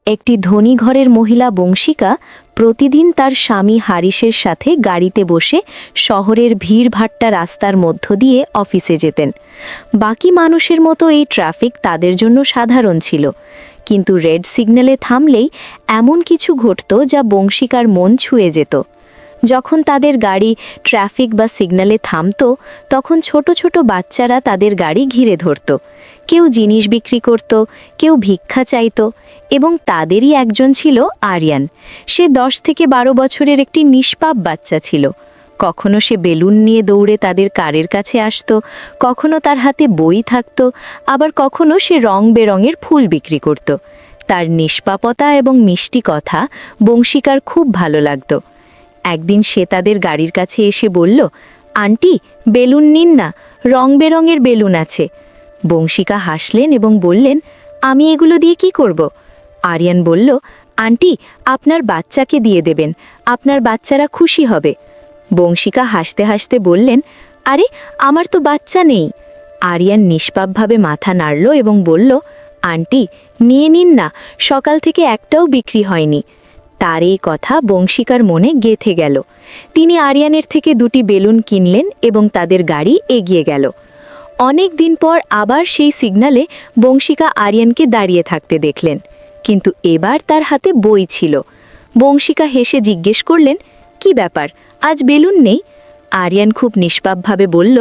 একটি ধনী ঘরের মহিলা বংশিকা প্রতিদিন তার স্বামী হারিসের সাথে গাড়িতে বসে শহরের ভিড়ভাট্টা রাস্তার মধ্য দিয়ে অফিসে যেতেন। বাকি মানুষের মতো এই ট্রাফিক তাদের জন্য সাধারণ ছিল, কিন্তু রেড সিগন্যালে থামলেই এমন কিছু ঘটত যা বংশিকার মন ছুঁয়ে যেত। যখন তাদের গাড়ি ট্রাফিক বা সিগন্যালে থামত, তখন ছোট ছোট বাচ্চারা তাদের গাড়ি ঘিরে ধরত। কেউ জিনিস বিক্রি করত, কেউ ভিক্ষা চাইত, এবং তাদেরই একজন ছিল আরিয়ান। সে 10 থেকে 12 বছরের একটি নিষ্পাপ বাচ্চা ছিল। কখনো সে বেলুন নিয়ে দৌড়ে তাদের কারের কাছে আসত, কখনো তার হাতে বই থাকত, আবার কখনো সে রং বেরঙের ফুল বিক্রি করত। তার নিষ্পাপতা এবং মিষ্টি কথা বংশিকার খুব ভালো লাগত। একদিন সে তাদের গাড়ির কাছে এসে বলল, আন্টি, বেলুন নিন না, রং বেরঙের বেলুন আছে। বংশিকা হাসলেন এবং বললেন, আমি এগুলো দিয়ে কি করব? আরিয়ান বলল, আন্টি, আপনার বাচ্চাকে দিয়ে দেবেন, আপনার বাচ্চারা খুশি হবে। বংশিকা হাসতে হাসতে বললেন, আরে, আমার তো বাচ্চা নেই। আরিয়ান নিষ্পাপভাবে মাথা নাড়ল এবং বলল, আন্টি, নিয়ে নিন না, সকাল থেকে একটাও বিক্রি হয়নি। তার এই কথা বংশিকার মনে গেঁথে গেল। তিনি আরিয়ানের থেকে 2টি বেলুন কিনলেন এবং তাদের গাড়ি এগিয়ে গেল। অনেক দিন পর আবার সেই সিগন্যালে বংশিকা আরিয়ানকে দাঁড়িয়ে থাকতে দেখলেন, কিন্তু এবার তার হাতে বই ছিল। বংশিকা হেসে জিজ্ঞেস করলেন, কি ব্যাপার, আজ বেলুন নেই? আরিয়ান খুব নিষ্পাপভাবে বলল,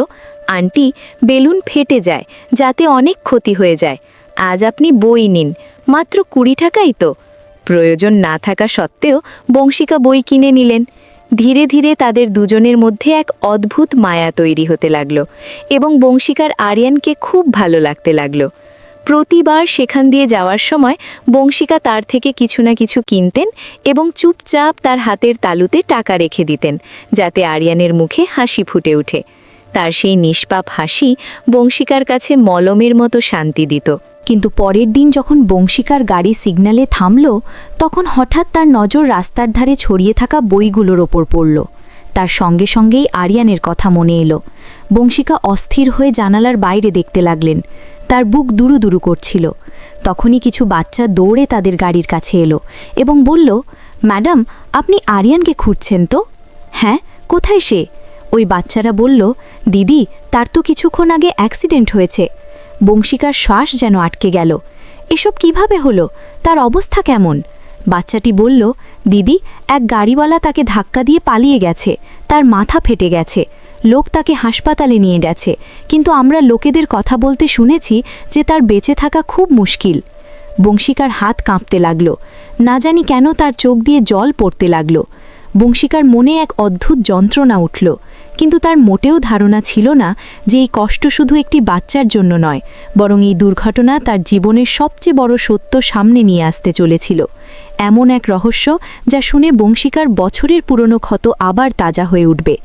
আন্টি, বেলুন ফেটে যায়, যাতে অনেক ক্ষতি হয়ে যায়। আজ আপনি বই নিন, মাত্র 20 টাকাই তো। প্রয়োজন না থাকা সত্ত্বেও বংশিকা বই কিনে নিলেন। ধীরে ধীরে তাদের দুজনের মধ্যে এক অদ্ভুত মায়া তৈরি হতে লাগল এবং বংশিকার আরিয়ানকে খুব ভালো লাগতে লাগল। প্রতিবার সেখান দিয়ে যাওয়ার সময় বংশিকা তার থেকে কিছু না কিছু কিনতেন এবং চুপচাপ তার হাতের তালুতে টাকা রেখে দিতেন, যাতে আরিয়ানের মুখে হাসি ফুটে ওঠে। তার সেই নিষ্পাপ হাসি বংশিকার কাছে মলমের মতো শান্তি দিত। কিন্তু পরের দিন যখন বংশিকার গাড়ি সিগন্যালে থামল, তখন হঠাৎ তার নজর রাস্তার ধারে ছড়িয়ে থাকা বইগুলোর ওপর পড়ল। তার সঙ্গে সঙ্গেই আরিয়ানের কথা মনে এলো। বংশিকা অস্থির হয়ে জানালার বাইরে দেখতে লাগলেন। তার বুক দুরুদুরু করছিল। তখনই কিছু বাচ্চা দৌড়ে তাদের গাড়ির কাছে এলো এবং বলল, ম্যাডাম, আপনি আরিয়ানকে খুঁজছেন তো? হ্যাঁ, কোথায় সে? ওই বাচ্চারা বলল, দিদি, তার তো কিছুক্ষণ আগে অ্যাক্সিডেন্ট হয়েছে। বংশিকার শ্বাস যেন আটকে গেল। এসব কিভাবে হলো? তার অবস্থা কেমন? বাচ্চাটি বলল, দিদি, এক গাড়িওয়ালা তাকে ধাক্কা দিয়ে পালিয়ে গেছে, তার মাথা ফেটে গেছে। লোক তাকে হাসপাতালে নিয়ে গেছে, কিন্তু আমরা লোকেদের কথা বলতে শুনেছি যে তার বেঁচে থাকা খুব মুশকিল। বংশিকার হাত কাঁপতে লাগল। না জানি কেন তার চোখ দিয়ে জল পড়তে লাগল। বংশিকার মনে এক অদ্ভুত যন্ত্রণা উঠল, কিন্তু তার মোটেও ধারণা ছিল না যে এই কষ্ট শুধু একটি বাচ্চার জন্য নয়, বরং এই দুর্ঘটনা তার জীবনের সবচেয়ে বড় সত্য সামনে নিয়ে আসতে চলেছিল। এমন এক রহস্য যা শুনে বংশিকার বছরের পুরনো ক্ষত আবার তাজা হয়ে উঠবে,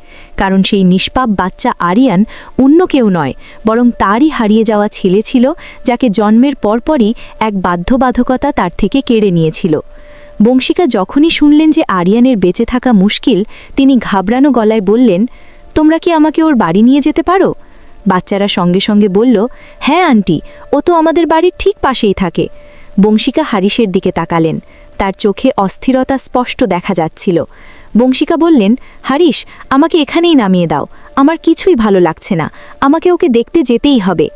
কারণ সেই নিষ্পাপ বাচ্চা আরিয়ান অন্য কেউ নয়, বরং তারই হারিয়ে যাওয়া ছেলে ছিল, যাকে জন্মের পরপরই এক বাধ্যবাধকতা তার থেকে কেড়ে নিয়েছিল। বংশিকা যখনই শুনলেন যে আরিয়ানের বেঁচে থাকা মুশকিল, তিনি ঘাবড়ানো গলায় বললেন, তোমরা কি আমাকে ওর বাড়ি নিয়ে যেতে পারো? বাচ্চারা সঙ্গে সঙ্গে বলল, হ্যাঁ আন্টি, ও তো আমাদের বাড়ির ঠিক পাশেই থাকে। বংশিকা হারিসের দিকে তাকালেন। তার চোখে অস্থিরতা স্পষ্ট দেখা যাচ্ছিল। বংশিকা বললেন, হারিস, আমাকে এখানেই নামিয়ে দাও, আমার কিছুই ভালো লাগছে না, আমাকে ওকে দেখতে যেতেই হবে।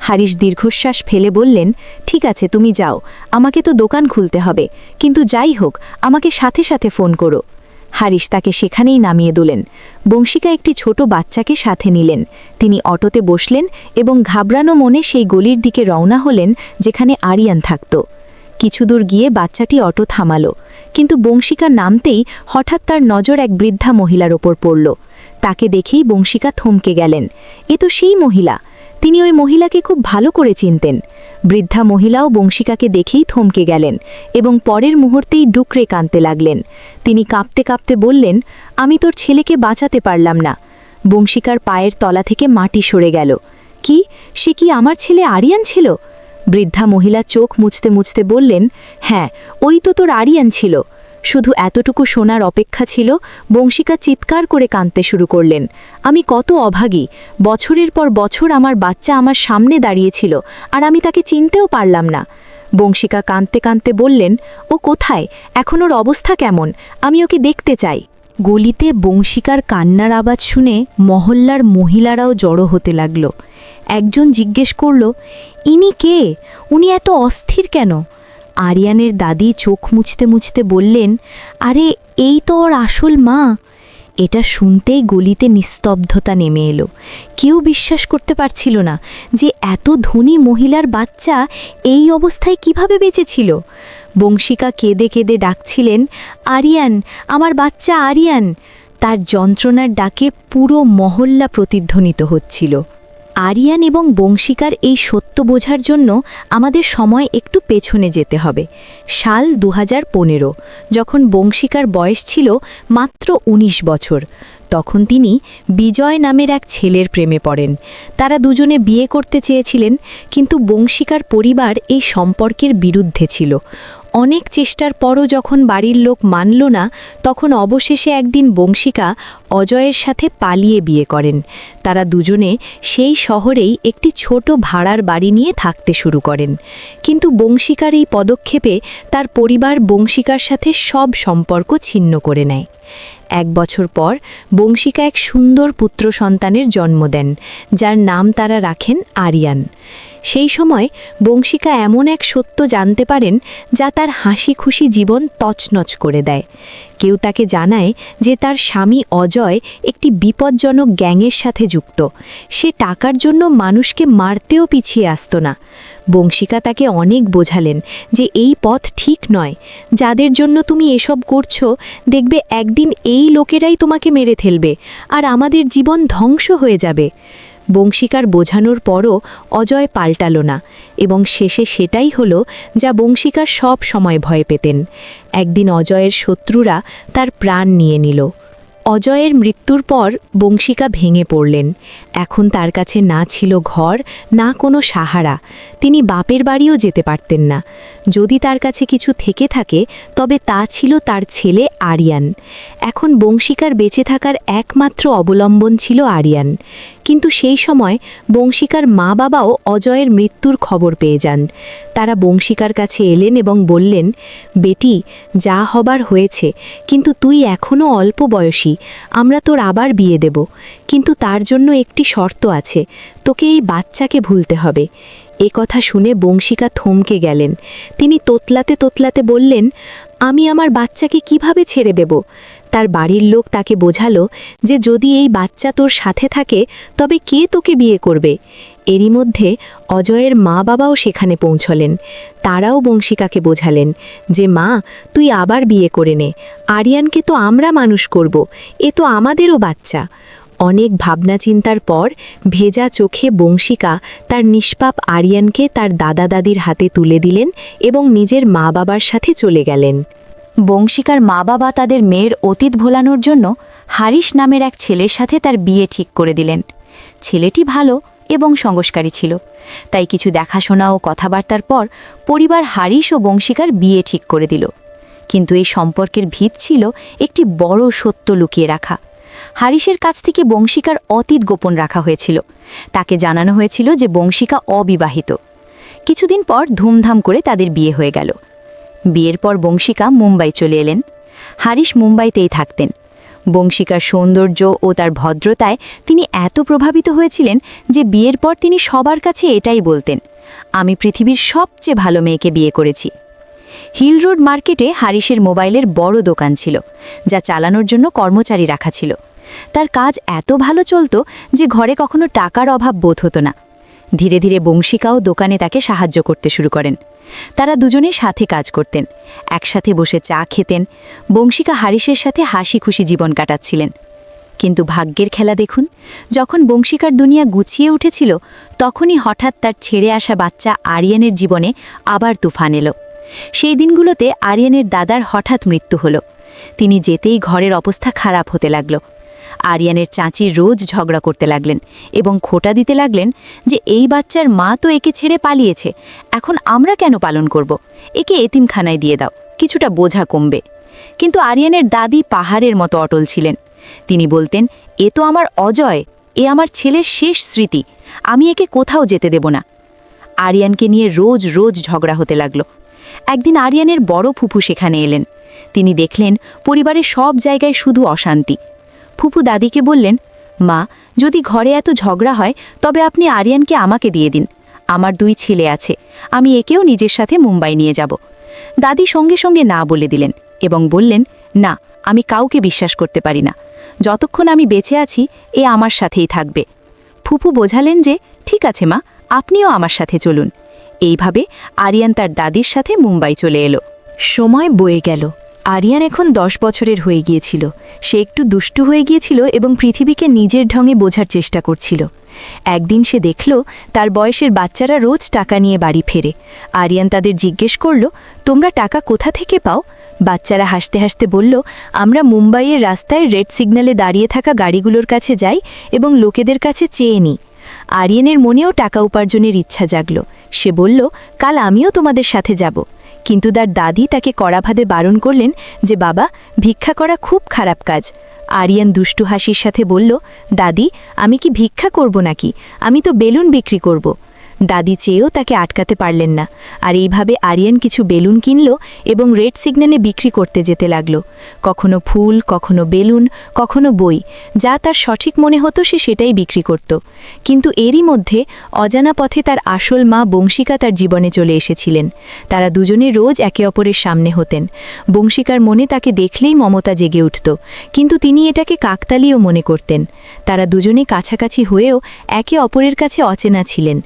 হারিস দীর্ঘশ্বাস ফেলে বললেন, ঠিক আছে, তুমি যাও, আমাকে তো দোকান খুলতে হবে, কিন্তু যাই হোক, আমাকে সাথে সাথে ফোন করো। হারিস তাকে সেখানেই নামিয়ে দিলেন। বংশিকা একটি ছোট বাচ্চাকে সাথে নিলেন। তিনি অটোতে বসলেন এবং ঘাবড়ানো মনে সেই গলির দিকে রওনা হলেন যেখানে আরিয়ান থাকত। কিছু দূর গিয়ে বাচ্চাটি অটো থামালো, কিন্তু বংশিকা নামতেই হঠাৎ তার নজর এক বৃদ্ধা মহিলার ওপর পড়ল। তাকে দেখেই বংশিকা থমকে গেলেন। এ তো সেই মহিলা। তিনি ওই মহিলাকে খুব ভালো করে চিনতেন। বৃদ্ধা মহিলাও বংশিকাকে দেখেই থমকে গেলেন এবং পরের মুহূর্তেই ডুকরে কাঁদতে লাগলেন। তিনি কাঁপতে কাঁপতে বললেন, আমি তোর ছেলেকে বাঁচাতে পারলাম না। বংশিকার পায়ের তলা থেকে মাটি সরে গেল। কি, সে কি আমার ছেলে আরিয়ান ছিল? বৃদ্ধা মহিলা চোখ মুছতে মুছতে বললেন, হ্যাঁ, ওই তো তোর আরিয়ান ছিল। শুধু এতটুকু শোনার অপেক্ষা ছিল। বংশিকা চিৎকার করে কাঁদতে শুরু করলেন, আমি কত অভাগী, বছরের পর বছর আমার বাচ্চা আমার সামনে দাঁড়িয়েছিল, আর আমি তাকে চিনতেও পারলাম না। বংশিকা কাঁদতে কাঁদতে বললেন, ও কোথায়? এখন ওর অবস্থা কেমন? আমি ওকে দেখতে চাই। গলিতে বংশিকার কান্নার আওয়াজ শুনে মহল্লার মহিলারাও জড়ো হতে লাগল। একজন জিজ্ঞেস করল, ইনি কে? উনি এত অস্থির কেন? আরিয়ানের দাদি চোখ মুছতে মুছতে বললেন, আরে এই তো ওর আসল মা। এটা শুনতেই গলিতে নিস্তব্ধতা নেমে এলো। কেউ বিশ্বাস করতে পারছিল না যে এত ধনী মহিলার বাচ্চা এই অবস্থায় কিভাবে বেঁচেছিল। বংশিকা কেঁদে কেঁদে ডাকছিলেন, আরিয়ান, আমার বাচ্চা আরিয়ান। তার যন্ত্রণার ডাকে পুরো মহল্লা প্রতিধ্বনিত হচ্ছিল। আরিয়ান এবং বংশিকার এই সত্য বোঝার জন্য আমাদের সময় একটু পেছনে যেতে হবে। সাল 2015, যখন বংশিকার বয়স ছিল মাত্র 19 বছর। তখন তিনি বিজয় নামের এক ছেলের প্রেমে পড়েন। তারা দুজনে বিয়ে করতে চেয়েছিলেন, কিন্তু বংশিকার পরিবার এই সম্পর্কের বিরুদ্ধে ছিল। অনেক চেষ্টার পরও যখন বাড়ির লোক মানল না, তখন অবশেষে একদিন বংশিকা অজয়ের সাথে পালিয়ে বিয়ে করেন। তারা দুজনে সেই শহরেই একটি ছোট ভাড়ার বাড়ি নিয়ে থাকতে শুরু করেন। কিন্তু বংশিকার এই পদক্ষেপে তার পরিবার বংশিকার সাথে সব সম্পর্ক ছিন্ন করে নেয়। 1 বছর পর বংশিকা এক সুন্দর পুত্র সন্তানের জন্ম দেন, যার নাম তারা রাখেন আরিয়ান। সেই সময় বংশিকা এমন এক সত্য জানতে পারেন যা তার হাসি খুশি জীবন তছনছ করে দেয়। কেউ তাকে জানায় যে তার স্বামী অজয় একটি বিপজ্জনক গ্যাংয়ের সাথে যুক্ত। সে টাকার জন্য মানুষকে মারতেও পিছিয়ে আসত না। বংশিকা তাকে অনেক বোঝালেন যে এই পথ ঠিক নয়। যাদের জন্য তুমি এসব করছো, দেখবে একদিন এই লোকেরাই তোমাকে মেরে ফেলবে, আর আমাদের জীবন ধ্বংস হয়ে যাবে। বংশিকার বোঝানোর পরও অজয় পাল্টালো না, এবং শেষে সেটাই হলো যা বংশিকার সব সময় ভয় পেতেন। একদিন অজয়ের শত্রুরা তার প্রাণ নিয়ে নিল। অজয়ের মৃত্যুর পর বংশিকা ভেঙে পড়লেন। এখন তার কাছে না ছিল ঘর, না কোনো সাহারা। তিনি বাপের বাড়িও যেতে পারতেন না। যদি তার কাছে কিছু থেকে থাকে, তবে তা ছিল তার ছেলে আরিয়ান। এখন বংশিকার বেঁচে থাকার একমাত্র অবলম্বন ছিল আরিয়ান। কিন্তু সেই সময় বংশিকার মা বাবাও অজয়ের মৃত্যুর খবর পেয়ে যান। তারা বংশিকার কাছে এলেন এবং বললেন, বেটি, যা হবার হয়েছে, কিন্তু তুই এখনও অল্প বয়সী। আমরা তোর আবার বিয়ে দেব, কিন্তু তার জন্য একটি শর্ত আছে, তোকে এই বাচ্চাকে ভুলতে হবে। এ কথা শুনে বংশিকা থমকে গেলেন। তিনি তোতলাতে তোতলাতে বললেন, আমি আমার বাচ্চাকে কিভাবে ছেড়ে দেব? তার বাড়ির লোক তাকে বোঝালো যে যদি এই বাচ্চা তোর সাথে থাকে, তবে কে তোকে বিয়ে করবে? এরই মধ্যে অজয়ের মা বাবাও সেখানে পৌঁছলেন। তারাও বংশিকাকে বোঝালেন যে মা, তুই আবার বিয়ে করে নে। আরিয়ানকে তো আমরা মানুষ করব, এ তো আমাদেরও বাচ্চা। অনেক ভাবনা চিন্তার পর ভেজা চোখে বংশিকা তার নিষ্পাপ আরিয়ানকে তার দাদা দাদির হাতে তুলে দিলেন এবং নিজের মা বাবার সাথে চলে গেলেন। বংশিকার মা বাবা তাদের মেয়ের অতীত ভোলানোর জন্য হারিশ নামের এক ছেলের সাথে তার বিয়ে ঠিক করে দিলেন। ছেলেটি ভালো এবং সংস্কারী ছিল, তাই কিছু দেখাশোনা ও কথাবার্তার পর পরিবার হারিশ ও বংশিকার বিয়ে ঠিক করে দিল। কিন্তু এই সম্পর্কের ভিত ছিল একটি বড় সত্য লুকিয়ে রাখা। হারিশের কাছ থেকে বংশিকার অতীত গোপন রাখা হয়েছিল। তাকে জানানো হয়েছিল যে বংশিকা অবিবাহিত। কিছুদিন পর ধুমধাম করে তাদের বিয়ে হয়ে গেল। বিয়ের পর বংশিকা মুম্বাই চলে এলেন। হারিশ মুম্বাইতেই থাকতেন। বংশিকার সৌন্দর্য ও তার ভদ্রতায় তিনি এত প্রভাবিত হয়েছিলেন যে বিয়ের পর তিনি সবার কাছে এটাই বলতেন, আমি পৃথিবীর সবচেয়ে ভালো মেয়েকে বিয়ে করেছি। হিল রোড মার্কেটে হারিশের মোবাইলের বড় দোকান ছিল, যা চালানোর জন্য কর্মচারী রাখা ছিল। তার কাজ এত ভালো চলত যে ঘরে কখনো টাকার অভাব বোধ হতো না। ধীরে ধীরে বংশিকাও দোকানে তাকে সাহায্য করতে শুরু করেন। তারা দুজনে সাথে কাজ করতেন, একসাথে বসে চা খেতেন। বংশিকা হারিশের সাথে হাসি খুশি জীবন কাটাচ্ছিলেন। কিন্তু ভাগ্যের খেলা দেখুন, যখন বংশিকার দুনিয়া গুছিয়ে উঠেছিল, তখনই হঠাৎ তার ছেড়ে আসা বাচ্চা আরিয়ানের জীবনে আবার তুফান এলো। সেই দিনগুলোতে আরিয়ানের দাদার হঠাৎ মৃত্যু হলো। তিনি যেতেই ঘরের অবস্থা খারাপ হতে লাগল। আরিয়ানের চাচি রোজ ঝগড়া করতে লাগলেন এবং খোঁটা দিতে লাগলেন যে এই বাচ্চার মা তো একে ছেড়ে পালিয়েছে, এখন আমরা কেন পালন করব? একে এতিমখানায় দিয়ে দাও, কিছুটা বোঝা কমবে। কিন্তু আরিয়ানের দাদি পাহাড়ের মতো অটল ছিলেন। তিনি বলতেন, এ তো আমার অজয়, এ আমার ছেলের শেষ স্মৃতি, আমি একে কোথাও যেতে দেব না। আরিয়ানকে নিয়ে রোজ রোজ ঝগড়া হতে লাগলো। একদিন আরিয়ানের বড় ফুফু সেখানে এলেন। তিনি দেখলেন পরিবারের সব জায়গায় শুধু অশান্তি। ফুফু দাদিকে বললেন, মা, যদি ঘরে এত ঝগড়া হয় তবে আপনি আরিয়ানকে আমাকে দিয়ে দিন। আমার 2 ছেলে আছে, আমি একেও নিজের সাথে মুম্বাই নিয়ে যাব। দাদি সঙ্গে সঙ্গে না বলে দিলেন এবং বললেন, না, আমি কাউকে বিশ্বাস করতে পারি না। যতক্ষণ আমি বেঁচে আছি এ আমার সাথেই থাকবে। ফুফু বোঝালেন যে, ঠিক আছে মা, আপনিও আমার সাথে চলুন। এইভাবে আরিয়ান তার দাদির সাথে মুম্বাই চলে এলো। সময় বয়ে গেল। আরিয়ান এখন 10 বছরের হয়ে গিয়েছিল। সে একটু দুষ্টু হয়ে গিয়েছিল এবং পৃথিবীকে নিজের ঢঙে বোঝার চেষ্টা করছিল। একদিন সে দেখল তার বয়সের বাচ্চারা রোজ টাকা নিয়ে বাড়ি ফেরে। আরিয়ান তাদের জিজ্ঞেস করল, তোমরা টাকা কোথা থেকে পাও? বাচ্চারা হাসতে হাসতে বলল, আমরা মুম্বাইয়ের রাস্তায় রেড সিগন্যালে দাঁড়িয়ে থাকা গাড়িগুলোর কাছে যাই এবং লোকেদের কাছে চেয়ে নিই। আরিয়ানের মনেও টাকা উপার্জনের ইচ্ছা জাগল। সে বলল, কাল আমিও তোমাদের সাথে যাব। কিন্তু তার দাদি তাকে কড়াভাবে বারণ করলেন যে, বাবা, ভিক্ষা করা খুব খারাপ কাজ। আরিয়ান দুষ্টু হাসির সাথে বলল, দাদি, আমি কি ভিক্ষা করব নাকি? আমি তো বেলুন বিক্রি করব। দাদি চেয়েও তাকে আটকাতে পারলেন না। আর এইভাবে আরিয়ান কিছু বেলুন কিনল এবং রেড সিগন্যালে বিক্রি করতে যেতে লাগল। কখনো ফুল, কখনো বেলুন, কখনো বই। যা তার সঠিক মনে হতো সে সেটাই বিক্রি করত। কিন্তু এরই মধ্যে অজানা পথে তার আসল মা বংশিকা তার জীবনে চলে এসেছিলেন। তারা দুজনে রোজ একে অপরের সামনে হতেন। বংশিকার মনে তাকে দেখলেই মমতা জেগে উঠত, কিন্তু তিনি এটাকে কাকতালীয় মনে করতেন। তারা দুজনে কাছাকাছি হয়েও একে অপরের কাছে অচেনা ছিলেন।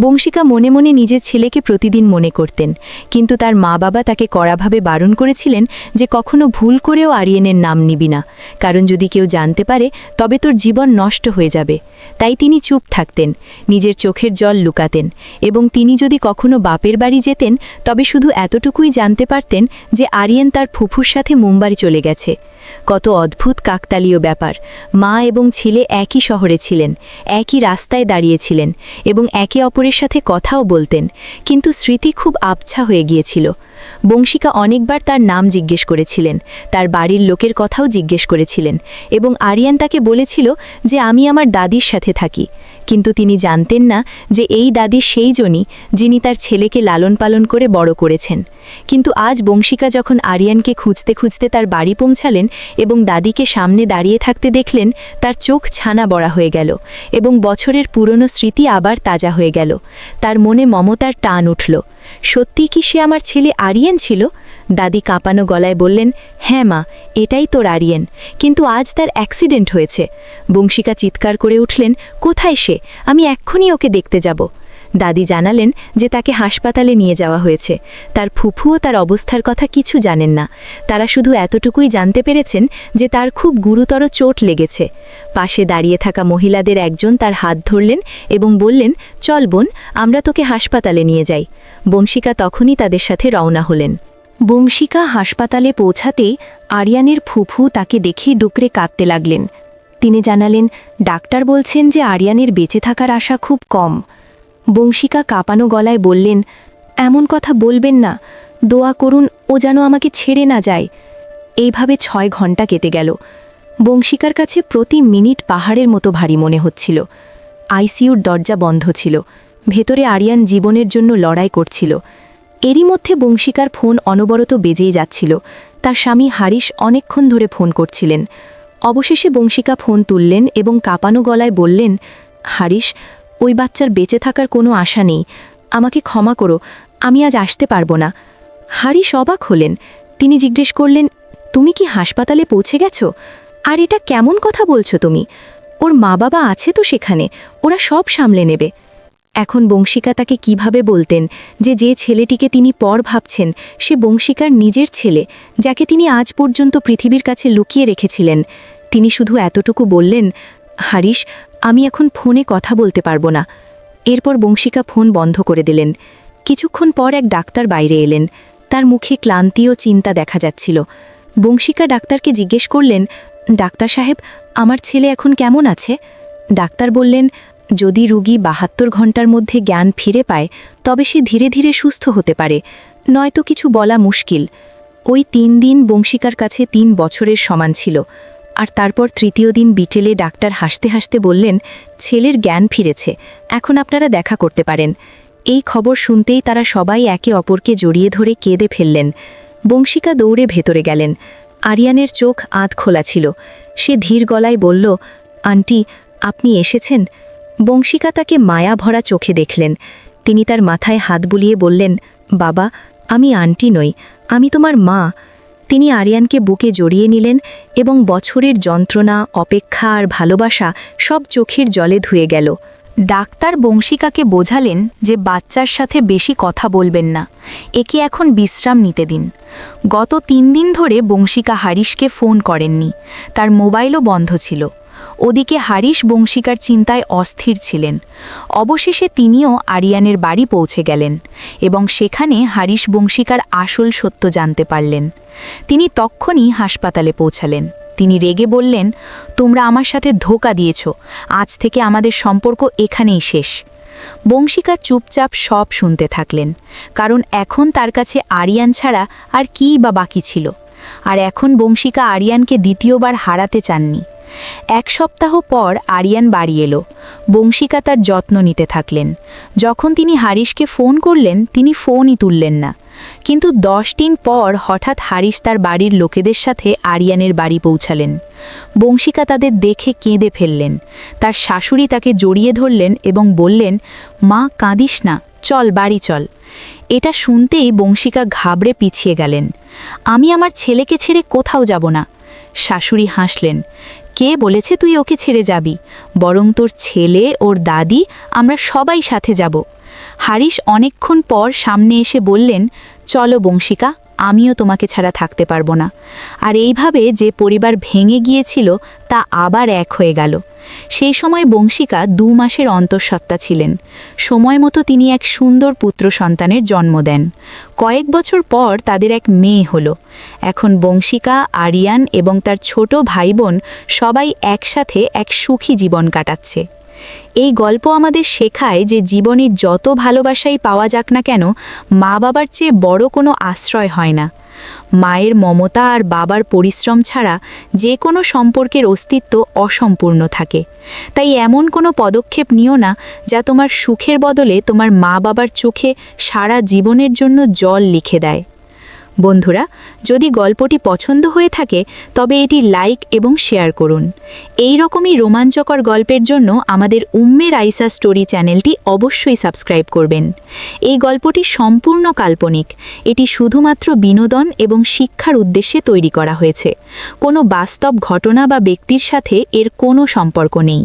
বংশিকা মনে মনে নিজের ছেলেকে প্রতিদিন মনে করতেন, কিন্তু তার মা বাবা তাকে কড়াভাবে বারণ করেছিলেন যে কখনো ভুল করেও আরিয়ানের নাম নিবি না, কারণ যদি কেউ জানতে পারে তবে তোর জীবন নষ্ট হয়ে যাবে। তাই তিনি চুপ থাকতেন, নিজের চোখের জল লুকাতেন, এবং তিনি যদি কখনো বাপের বাড়ি যেতেন তবে শুধু এতটুকুই জানতে পারতেন যে আরিয়ান তার ফুফুর সাথে মুম্বাই চলে গেছে। কত অদ্ভুত কাকতালীয় ব্যাপার! মা এবং ছেলে একই শহরে ছিলেন, একই রাস্তায় দাঁড়িয়েছিলেন এবং একে অপরের সাথে কথাও বলতেন, কিন্তু স্মৃতি খুব আবছা হয়ে গিয়েছিল। বংশিকা অনেকবার তার নাম জিজ্ঞেস করেছিলেন, তার বাড়ির লোকের কথাও জিজ্ঞেস করেছিলেন, এবং আরিয়ান তাকে বলেছিল যে আমি আমার দাদির সাথে থাকি। কিন্তু তিনি জানতেন না যে এই দাদি সেইজনই যিনি তার ছেলেকে লালন পালন করে বড় করেছেন। কিন্তু আজ বংশিকা যখন আরিয়ানকে খুঁজতে খুঁজতে তার বাড়ি পৌঁছালেন এবং দাদিকে সামনে দাঁড়িয়ে থাকতে দেখলেন, তার চোখ ছানা বড়া হয়ে গেল এবং বছরের পুরনো স্মৃতি আবার তাজা হয়ে গেল। তার মনে মমতার টান উঠল। সত্যি কি সে আমার ছেলে আরিয়ান ছিল? দাদি কাঁপানো গলায় বললেন, হ্যাঁ মা, এটাই তোর আরিয়ান, কিন্তু আজ তার অ্যাক্সিডেন্ট হয়েছে। বংশিকা চিৎকার করে উঠলেন, কোথায় সে? আমি এক্ষুনি ওকে দেখতে যাব। দাদি জানালেন যে তাকে হাসপাতালে নিয়ে যাওয়া হয়েছে। তার ফুফুও তার অবস্থার কথা কিছু জানেন না। তারা শুধু এতটুকুই জানতে পেরেছেন যে তার খুব গুরুতর চোট লেগেছে। পাশে দাঁড়িয়ে থাকা মহিলাদের একজন তার হাত ধরলেন এবং বললেন, চল বোন, আমরা তোকে হাসপাতালে নিয়ে যাই। বংশিকা তখনই তাদের সাথে রওনা হলেন। বংশিকা হাসপাতালে পৌঁছাতেই আরিয়ানের ফুফু তাকে দেখে ডুকরে কাঁদতে লাগলেন। তিনি জানালেন, ডাক্তার বলছেন যে আরিয়ানের বেঁচে থাকার আশা খুব কম। বংশিকা কাঁপানো গলায় বললেন, এমন কথা বলবেন না, দোয়া করুন ও যেন আমাকে ছেড়ে না যায়। এইভাবে 6 ঘন্টা কেটে গেল। বংশিকার কাছে প্রতি মিনিট পাহাড়ের মতো ভারী মনে হচ্ছিল। আইসিইউর দরজা বন্ধ ছিল। ভেতরে আরিয়ান জীবনের জন্য লড়াই করছিল। এরই মধ্যে বংশিকার ফোন অনবরত বেজেই যাচ্ছিল। তার স্বামী হারিশ অনেকক্ষণ ধরে ফোন করছিলেন। অবশেষে বংশিকা ফোন তুললেন এবং কাঁপানো গলায় বললেন, হারিশ, ওই বাচ্চার বেঁচে থাকার কোনো আশা নেই। আমাকে ক্ষমা করো, আমি আজ আসতে পারবো না। হারিশ অবাক হলেন। তিনি জিজ্ঞেস করলেন, তুমি কি হাসপাতালে পৌঁছে গেছো? আর এটা কেমন কথা বলছো তুমি? ওর মা বাবা আছে তো সেখানে, ওরা সব সামলে নেবে। এখন বংশিকা তাকে কিভাবে বলতেন যে ছেলেটিকে তিনি পর ভাবছেন সে বংশিকার নিজের ছেলে, যাকে তিনি আজ পর্যন্ত পৃথিবীর কাছে লুকিয়ে রেখেছিলেন। তিনি শুধু এতটুকু বললেন, হারিশ, আমি এখন ফোনে কথা বলতে পারবো না। এরপর বংশিকা ফোন বন্ধ করে দিলেন। কিছুক্ষণ পর এক ডাক্তার বাইরে এলেন। তার মুখে ক্লান্তি ও চিন্তা দেখা যাচ্ছিল। বংশিকা ডাক্তারকে জিজ্ঞেস করলেন, ডাক্তার সাহেব, আমার ছেলে এখন কেমন আছে? ডাক্তার বললেন, যদি রোগী 72 ঘন্টার মধ্যে জ্ঞান ফিরে পায় তবে সে ধীরে ধীরে সুস্থ হতে পারে, নয়তো কিছু বলা মুশকিল। ওই 3 দিন বংশিকার কাছে 3 বছরের সমান ছিল। আর তারপর তৃতীয় দিন বিকেলে ডাক্তার হাসতে হাসতে বললেন, ছেলের জ্ঞান ফিরেছে, এখন আপনারা দেখা করতে পারেন। এই খবর শুনতেই তারা সবাই একে অপরকে জড়িয়ে ধরে কেঁদে ফেললেন। বংশিকা দৌড়ে ভেতরে গেলেন। আরিয়ানের চোখ আধ খোলা ছিল। সে ধীর গলায় বলল, আন্টি, আপনি এসেছেন? বংশিকা তাকে মায়া ভরা চোখে দেখলেন। তিনি তার মাথায় হাত বুলিয়ে বললেন, বাবা, আমি আন্টি নই, আমি তোমার মা। তিনি আরিয়ানকে বুকে জড়িয়ে নিলেন এবং বছরের যন্ত্রণা, অপেক্ষা আর ভালোবাসা সব চোখের জলে ধুয়ে গেল। ডাক্তার বংশিকাকে বোঝালেন যে বাচ্চার সাথে বেশি কথা বলবেন না, একে এখন বিশ্রাম নিতে দিন। গত 3 দিন ধরে বংশিকা হারিশকে ফোন করেননি, তার মোবাইলও বন্ধ ছিল। ওদিকে হারিশ বংশিকার চিন্তায় অস্থির ছিলেন। অবশেষে তিনিও আরিয়ানের বাড়ি পৌঁছে গেলেন এবং সেখানে হারিশ বংশিকার আসল সত্য জানতে পারলেন। তিনি তক্ষুনি হাসপাতালে পৌঁছালেন। তিনি রেগে বললেন, তোমরা আমার সাথে ধোঁকা দিয়েছ, আজ থেকে আমাদের সম্পর্ক এখানেই শেষ। বংশিকা চুপচাপ সব শুনতে থাকলেন, কারণ এখন তার কাছে আরিয়ান ছাড়া আর কীই বা বাকি ছিল। আর এখন বংশিকা আরিয়ানকে দ্বিতীয়বার হারাতে চাননি। 1 সপ্তাহ পর আরিয়ান বাড়ি এলো। বংশিকা তার যত্ন নিতে থাকলেন। যখন তিনি হারিশকে ফোন করলেন, তিনি ফোনই তুললেন না। কিন্তু 10 দিন পর হঠাৎ হারিশ তার বাড়ির লোকেদের সাথে আরিয়ানের বাড়ি পৌঁছালেন। বংশিকা তাদের দেখে কেঁদে ফেললেন। তার শাশুড়ি তাকে জড়িয়ে ধরলেন এবং বললেন, মা, কাঁদিস না, চল বাড়ি চল। এটা শুনতেই বংশিকা ঘাবড়ে পিছিয়ে গেলেন। আমি আমার ছেলেকে ছেড়ে কোথাও যাব না। শাশুড়ি হাসলেন, কে বলেছে তুই ওকে ছেড়ে যাবি? বরং তোর ছেলে, ওর দাদি, আমরা সবাই সাথে যাব। হারিশ অনেকক্ষণ পর সামনে এসে বললেন, চলো বংশিকা, আমিও তোমাকে ছাড়া থাকতে পারবো না। আর এইভাবে যে পরিবার ভেঙে গিয়েছিল তা আবার এক হয়ে গেল। সেই সময় বংশিকা 2 মাসের অন্তঃসত্ত্বা ছিলেন। সময় মতো তিনি এক সুন্দর পুত্র সন্তানের জন্ম দেন। কয়েক বছর পর তাদের এক মেয়ে হলো। এখন বংশিকা, আরিয়ান এবং তার ছোট ভাই বোন সবাই একসাথে এক সুখী জীবন কাটাচ্ছে। এই গল্প আমাদের শেখায় যে জীবনের যত ভালোবাসাই পাওয়া যাক না কেন, মা বাবার চেয়ে বড় কোনো আশ্রয় হয় না। মায়ের মমতা আর বাবার পরিশ্রম ছাড়া যে কোনো সম্পর্কের অস্তিত্ব অসম্পূর্ণ থাকে। তাই এমন কোনো পদক্ষেপ নিও না যা তোমার সুখের বদলে তোমার মা বাবার চোখে সারা জীবনের জন্য জল লিখে দেয়। বন্ধুরা, যদি গল্পটি পছন্দ হয়ে থাকে তবে এটি লাইক এবং শেয়ার করুন। এই রকমই রোমাঞ্চকর গল্পের জন্য আমাদের উম্মে রাইসা স্টোরি চ্যানেলটি অবশ্যই সাবস্ক্রাইব করবেন। এই গল্পটি সম্পূর্ণ কাল্পনিক। এটি শুধুমাত্র বিনোদন এবং শিক্ষার উদ্দেশ্যে তৈরি করা হয়েছে। কোনো বাস্তব ঘটনা বা ব্যক্তির সাথে এর কোনো সম্পর্ক নেই।